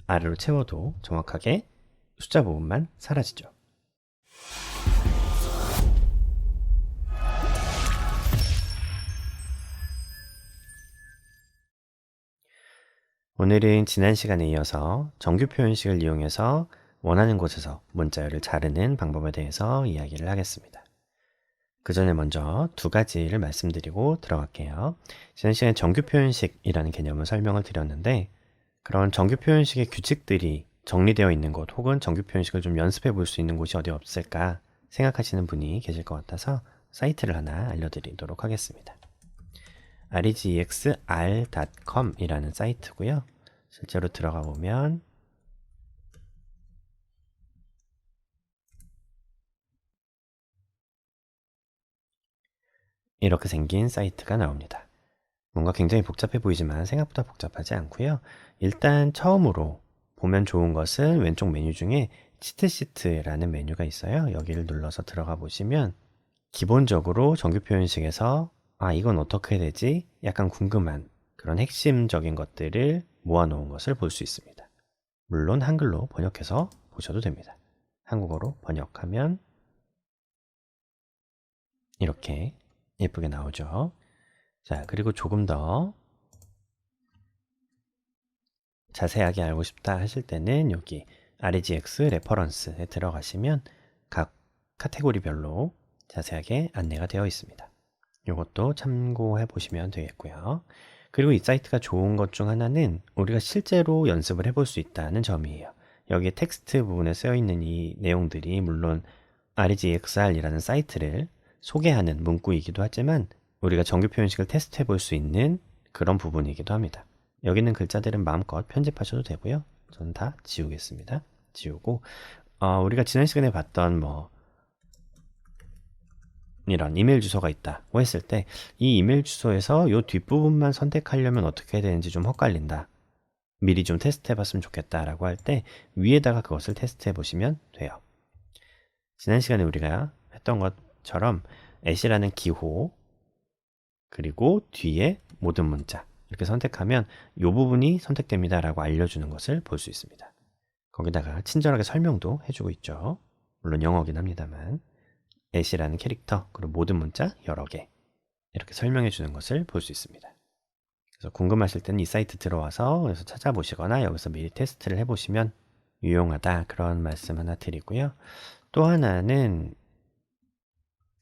아래로 채워도 정확하게 숫자 부분만 사라지죠. 오늘은 지난 시간에 이어서 정규 표현식을 이용해서 원하는 곳에서 문자열을 자르는 방법에 대해서 이야기를 하겠습니다. 그 전에 먼저 두 가지를 말씀드리고 들어갈게요. 지난 시간에 정규 표현식이라는 개념을 설명을 드렸는데, 그런 정규 표현식의 규칙들이 정리되어 있는 곳 혹은 정규 표현식을 좀 연습해 볼 수 있는 곳이 어디 없을까 생각하시는 분이 계실 것 같아서 사이트를 하나 알려드리도록 하겠습니다. regexr.com 이라는 사이트고요. 실제로 들어가 보면 이렇게 생긴 사이트가 나옵니다. 뭔가 굉장히 복잡해 보이지만 생각보다 복잡하지 않고요. 일단 처음으로 보면 좋은 것은 왼쪽 메뉴 중에 치트시트라는 메뉴가 있어요. 여기를 눌러서 들어가 보시면 기본적으로 정규 표현식에서 이건 어떻게 되지? 약간 궁금한 그런 핵심적인 것들을 모아놓은 것을 볼 수 있습니다. 물론 한글로 번역해서 보셔도 됩니다. 한국어로 번역하면 이렇게 예쁘게 나오죠. 자, 그리고 조금 더 자세하게 알고 싶다 하실 때는 여기 REGX 레퍼런스에 들어가시면 각 카테고리별로 자세하게 안내가 되어 있습니다. 이것도 참고해 보시면 되겠고요. 그리고 이 사이트가 좋은 것 중 하나는 우리가 실제로 연습을 해볼 수 있다는 점이에요. 여기 텍스트 부분에 쓰여 있는 이 내용들이 물론 REGXR이라는 사이트를 소개하는 문구이기도 하지만 우리가 정규 표현식을 테스트해 볼 수 있는 그런 부분이기도 합니다. 여기 있는 글자들은 마음껏 편집하셔도 되고요. 저는 다 지우겠습니다. 지우고 우리가 지난 시간에 봤던 이런 이메일 주소가 있다고 했을 때 이 이메일 주소에서 이 뒷부분만 선택하려면 어떻게 되는지 좀 헷갈린다. 미리 좀 테스트 해봤으면 좋겠다라고 할 때 위에다가 그것을 테스트 해보시면 돼요. 지난 시간에 우리가 했던 것처럼 at이라는 기호 그리고 뒤에 모든 문자 이렇게 선택하면 이 부분이 선택됩니다 라고 알려주는 것을 볼 수 있습니다. 거기다가 친절하게 설명도 해주고 있죠. 물론 영어긴 합니다만 at이라는 캐릭터 그리고 모든 문자 여러 개 이렇게 설명해 주는 것을 볼 수 있습니다. 그래서 궁금하실 때는 이 사이트 들어와서 여기서 찾아보시거나 여기서 미리 테스트를 해보시면 유용하다 그런 말씀 하나 드리고요. 또 하나는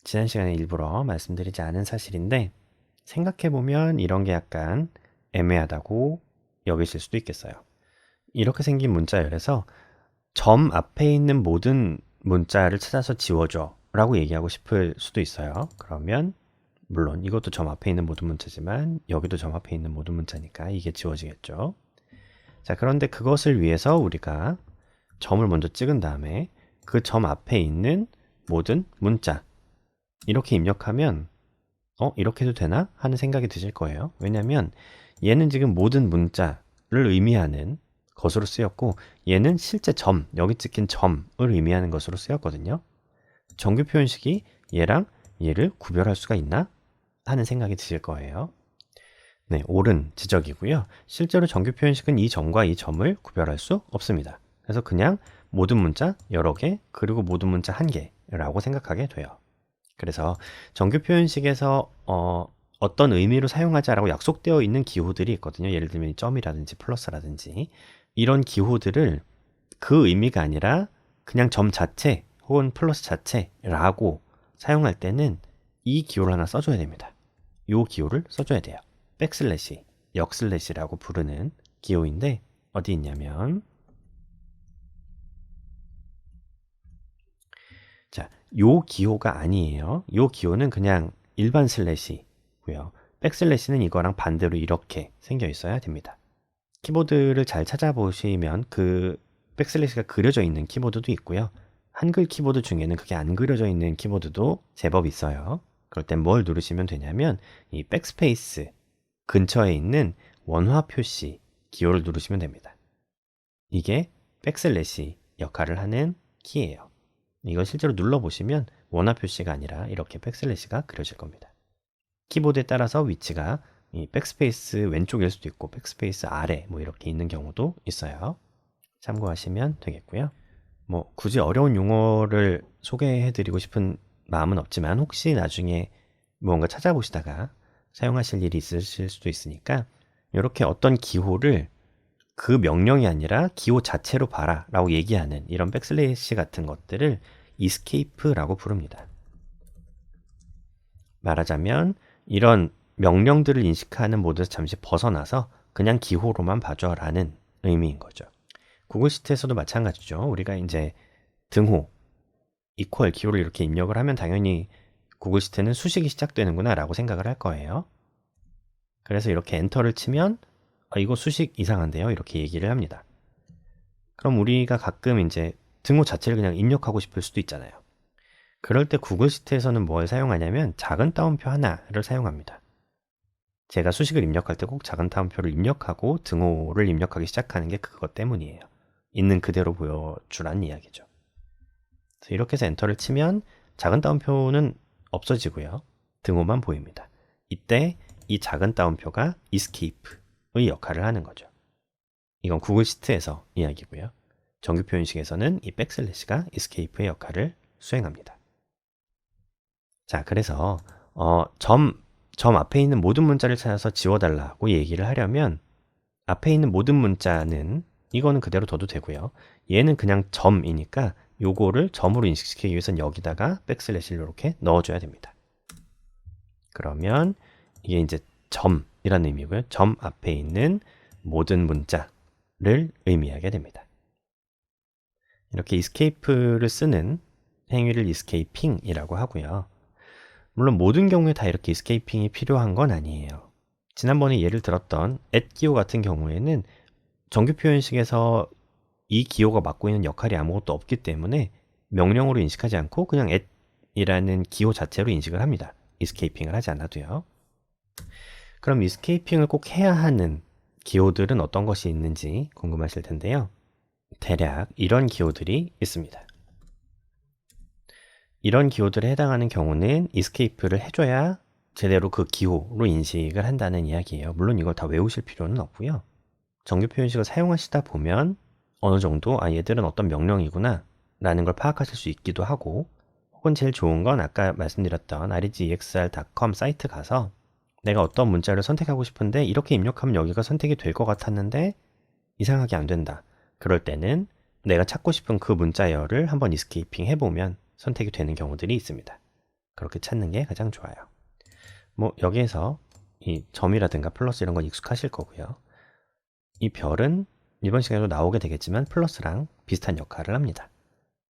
지난 시간에 일부러 말씀드리지 않은 사실인데 생각해보면 이런 게 약간 애매하다고 여기실 수도 있겠어요. 이렇게 생긴 문자열에서 점 앞에 있는 모든 문자를 찾아서 지워줘 라고 얘기하고 싶을 수도 있어요. 그러면 물론 이것도 점 앞에 있는 모든 문자지만 여기도 점 앞에 있는 모든 문자니까 이게 지워지겠죠. 자, 그런데 그것을 위해서 우리가 점을 먼저 찍은 다음에 그 점 앞에 있는 모든 문자 이렇게 입력하면 이렇게 해도 되나? 하는 생각이 드실 거예요. 왜냐면 얘는 지금 모든 문자를 의미하는 것으로 쓰였고 얘는 실제 점, 여기 찍힌 점을 의미하는 것으로 쓰였거든요. 정규 표현식이 얘랑 얘를 구별할 수가 있나? 하는 생각이 드실 거예요. 네, 옳은 지적이고요. 실제로 정규 표현식은 이 점과 이 점을 구별할 수 없습니다. 그래서 그냥 모든 문자 여러 개, 그리고 모든 문자 한 개라고 생각하게 돼요. 그래서 정규 표현식에서 어떤 의미로 사용하자라고 약속되어 있는 기호들이 있거든요. 예를 들면 점이라든지 플러스라든지 이런 기호들을 그 의미가 아니라 그냥 점 자체 혹은 플러스 자체라고 사용할 때는 이 기호를 하나 써줘야 됩니다. 이 기호를 써줘야 돼요. 백슬래시, 역슬래시라고 부르는 기호인데 어디 있냐면 자, 요 기호가 아니에요. 요 기호는 그냥 일반 슬래시고요. 백슬래시는 이거랑 반대로 이렇게 생겨 있어야 됩니다. 키보드를 잘 찾아보시면 그 백슬래시가 그려져 있는 키보드도 있고요. 한글 키보드 중에는 그게 안 그려져 있는 키보드도 제법 있어요. 그럴 땐 뭘 누르시면 되냐면 이 백스페이스 근처에 있는 원화 표시 기호를 누르시면 됩니다. 이게 백슬래시 역할을 하는 키예요. 이걸 실제로 눌러보시면 원화 표시가 아니라 이렇게 백슬래시가 그려질 겁니다. 키보드에 따라서 위치가 이 백스페이스 왼쪽일 수도 있고 백스페이스 아래 이렇게 있는 경우도 있어요. 참고하시면 되겠고요. 뭐 굳이 어려운 용어를 소개해드리고 싶은 마음은 없지만 혹시 나중에 무언가 찾아보시다가 사용하실 일이 있으실 수도 있으니까 이렇게 어떤 기호를 그 명령이 아니라 기호 자체로 봐라 라고 얘기하는 이런 백슬래시 같은 것들을 escape라고 부릅니다. 말하자면 이런 명령들을 인식하는 모드에서 잠시 벗어나서 그냥 기호로만 봐줘 라는 의미인 거죠. 구글 시트에서도 마찬가지죠. 우리가 이제 등호, equal 기호를 이렇게 입력을 하면 당연히 구글 시트는 수식이 시작되는구나 라고 생각을 할 거예요. 그래서 이렇게 엔터를 치면 이거 수식 이상한데요? 이렇게 얘기를 합니다. 그럼 우리가 가끔 이제 등호 자체를 그냥 입력하고 싶을 수도 있잖아요. 그럴 때 구글 시트에서는 뭘 사용하냐면 작은 따옴표 하나를 사용합니다. 제가 수식을 입력할 때 꼭 작은 따옴표를 입력하고 등호를 입력하기 시작하는 게 그것 때문이에요. 있는 그대로 보여주라는 이야기죠. 그래서 이렇게 해서 엔터를 치면 작은 따옴표는 없어지고요. 등호만 보입니다. 이때 이 작은 따옴표가 escape의 역할을 하는 거죠. 이건 구글 시트에서 이야기고요. 정규 표현식에서는 이 백슬래시가 escape의 역할을 수행합니다. 자, 그래서 점 앞에 있는 모든 문자를 찾아서 지워달라고 얘기를 하려면 앞에 있는 모든 문자는 이거는 그대로 둬도 되고요. 얘는 그냥 점이니까 요거를 점으로 인식시키기 위해서는 여기다가 백슬래시를 이렇게 넣어줘야 됩니다. 그러면 이게 이제 점이라는 의미고요. 점 앞에 있는 모든 문자를 의미하게 됩니다. 이렇게 escape를 쓰는 행위를 escaping이라고 하고요. 물론 모든 경우에 다 이렇게 escaping이 필요한 건 아니에요. 지난번에 예를 들었던 at 기호 같은 경우에는 정규 표현식에서 이 기호가 맡고 있는 역할이 아무것도 없기 때문에 명령으로 인식하지 않고 그냥 at이라는 기호 자체로 인식을 합니다. escaping을 하지 않아도요. 그럼 escaping을 꼭 해야 하는 기호들은 어떤 것이 있는지 궁금하실 텐데요. 대략 이런 기호들이 있습니다. 이런 기호들에 해당하는 경우는 escape를 해줘야 제대로 그 기호로 인식을 한다는 이야기예요. 물론 이걸 다 외우실 필요는 없고요. 정규 표현식을 사용하시다 보면 어느 정도 얘들은 어떤 명령이구나 라는 걸 파악하실 수 있기도 하고, 혹은 제일 좋은 건 아까 말씀드렸던 regexr.com 사이트 가서 내가 어떤 문자를 선택하고 싶은데 이렇게 입력하면 여기가 선택이 될 것 같았는데 이상하게 안 된다. 그럴 때는 내가 찾고 싶은 그 문자열을 한번 escaping 해보면 선택이 되는 경우들이 있습니다. 그렇게 찾는 게 가장 좋아요. 뭐 여기에서 이 점이라든가 플러스 이런 건 익숙하실 거고요. 이 별은 이번 시간에도 나오게 되겠지만 플러스랑 비슷한 역할을 합니다.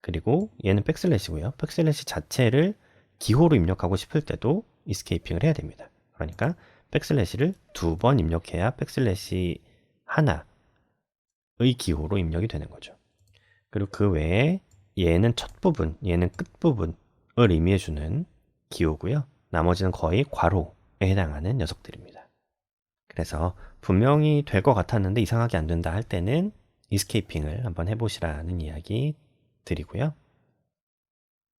그리고 얘는 백슬래시고요. 백슬래시 자체를 기호로 입력하고 싶을 때도 escaping을 해야 됩니다. 그러니까 백슬래시를 2번 입력해야 백슬래시 하나의 기호로 입력이 되는 거죠. 그리고 그 외에 얘는 첫 부분, 얘는 끝 부분을 의미해주는 기호고요. 나머지는 거의 괄호에 해당하는 녀석들입니다. 그래서 분명히 될 것 같았는데 이상하게 안 된다 할 때는 escaping을 한번 해보시라는 이야기 드리고요.